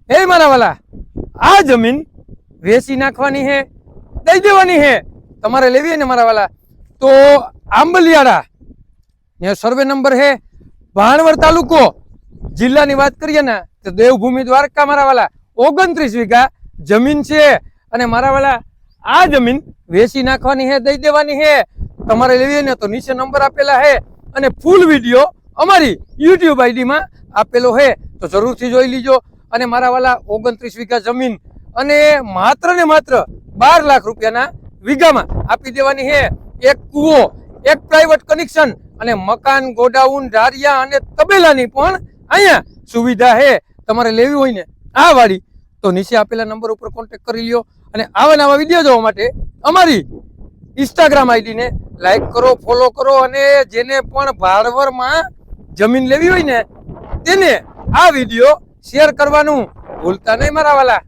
એ મારા વાલા, આ જમીન વેચી નાખવાની હે, દઈ દેવાની હે, તમારે લેવી હે ને મારા વાલા, તો આંબલિયાળા ને સર્વે નંબર હે ભાણવડ તાલુકો, જિલ્લાની વાત કરીએ ને તો દેવભૂમિ દ્વારકા મારા વાલા 29 વીઘા જમીન છે। અને મારા વાલા આ જમીન વેચી નાખવાની હે, દઈ દેવાની હે, તમારે લેવી ને તો નીચે નંબર આપેલા હે અને ફૂલ વિડીયો અમારી YouTube ID માં આપેલો હે, તો જરૂરથી જોઈ લીજો। અને મારા વાલા 29 વીઘા જમીન અને માત્ર ને માત્ર 12 લાખ રૂપિયાના વીઘામાં આપી દેવાની હે। એક કૂવો, એક પ્રાઇવેટ કનેક્શન અને મકાન, ગોડાઉન, ઢારિયા અને તબેલાની પણ અહીંયા સુવિધા હે। તમારે લેવી હોય ને આ વાડી તો નીચે આપેલા નંબર ઉપર કોન્ટેક્ટ કરી લ્યો। અને આવા નવા વિડીયો જોવા માટે અમારી ઇન્સ્ટાગ્રામ ID ને લાઈક કરો, ફોલો કરો અને જેને પણ ભાણવડમાં જમીન લેવી હોય ને તેને આ વિડીયો શેર કરવાનું ભૂલતા નહીં મારા વાલા।